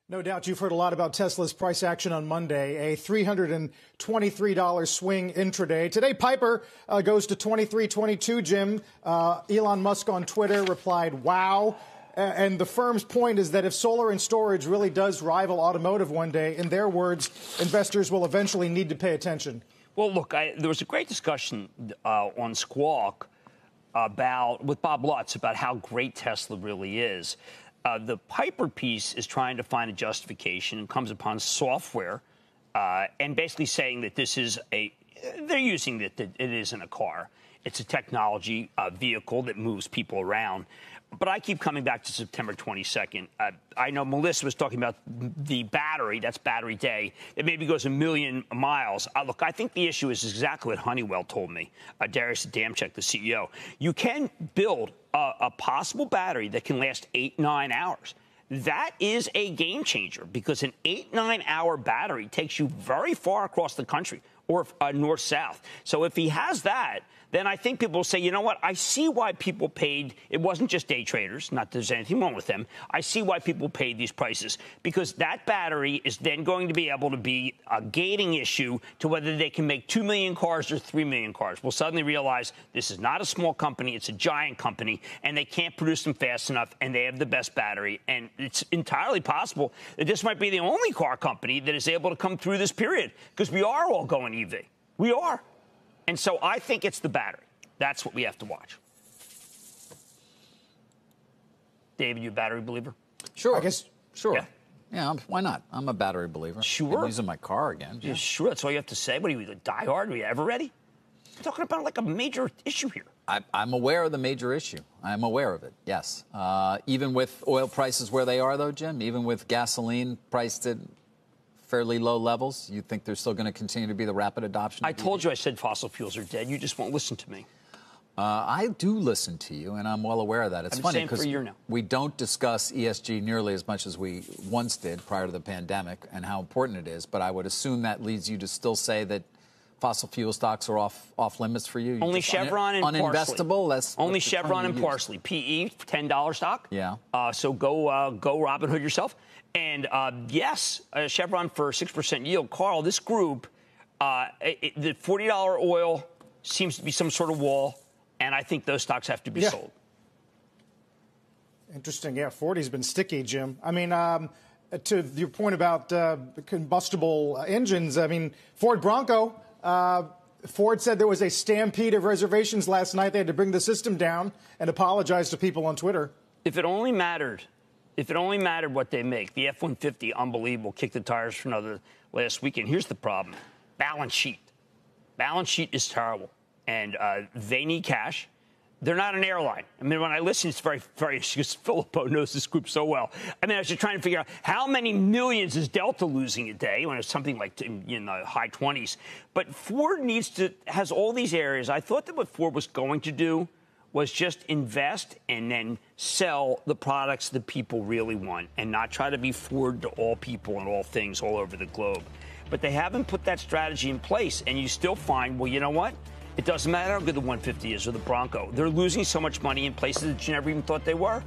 No doubt you've heard a lot about Tesla's price action on Monday, a $323 swing intraday. Today, Piper goes to $23.22, Jim. Elon Musk on Twitter replied, wow. And the firm's point is that if solar and storage really does rival automotive one day, in their words, investors will eventually need to pay attention. Well, look, there was a great discussion on Squawk with Bob Lutz about how great Tesla really is. The Piper piece is trying to find a justification and comes upon software and basically saying that this is they're using that it isn't a car. It's a technology vehicle that moves people around. But I keep coming back to September 22nd. I know Melissa was talking about the battery. That's battery day. It maybe goes 1 million miles. Look, I think the issue is exactly what Honeywell told me. Darius Adamczyk, the CEO. You can build a possible battery that can last 8-9 hours. That is a game changer because an 8-9 hour battery takes you very far across the country or north-south. So if he has that, then I think people will say, you know what, I see why people paid. It wasn't just day traders, not that there's anything wrong with them. I see why people paid these prices because that battery is then going to be able to be a gating issue to whether they can make 2 million cars or 3 million cars. We'll suddenly realize this is not a small company, it's a giant company, and they can't produce them fast enough, and they have the best battery. And it's entirely possible that this might be the only car company that is able to come through this period because we are all going EV. We are. And so I think it's the battery. That's what we have to watch. David, you a battery believer? Sure. I guess. Sure. Yeah, why not? I'm a battery believer. Sure. I'm using my car again. Yeah, sure. That's all you have to say. What are you, a diehard? Are you ever ready? We're talking about like a major issue here. I'm aware of the major issue. I'm aware of it, yes. Even with oil prices where they are, though, Jim, even with gasoline priced at fairly low levels, you think there's still going to continue to be the rapid adoption? I told you I said fossil fuels are dead. You just won't listen to me. I do listen to you, and I'm well aware of that. It's funny because we don't discuss ESG nearly as much as we once did prior to the pandemic and how important it is, but I would assume that leads you to still say that fossil fuel stocks are off limits for you. Only Chevron and uninvestable. That's only Chevron and Parsley. PE $10 stock. Yeah. So go Robin Hood yourself. And yes, Chevron for 6% yield. Carl, this group, the $40 oil seems to be some sort of wall, and I think those stocks have to be sold. Interesting. Yeah, 40's been sticky, Jim. I mean, to your point about combustible engines, I mean, Ford Bronco. Ford said there was a stampede of reservations last night. They had to bring the system down and apologize to people on Twitter. If it only mattered what they make, the F-150, unbelievable, kicked the tires for another last weekend. Here's the problem. Balance sheet. Balance sheet is terrible, and they need cash. They're not an airline. I mean, when I listen, it's very, very, because Filippo knows this group so well. I mean, I was just trying to figure out how many millions is Delta losing a day when it's something like in the high 20s. But Ford has all these areas. I thought that what Ford was going to do was just invest and then sell the products that people really want and not try to be Ford to all people and all things all over the globe. But they haven't put that strategy in place, and you still find, well, you know what? It doesn't matter how good the 150 is or the Bronco. They're losing so much money in places that you never even thought they were.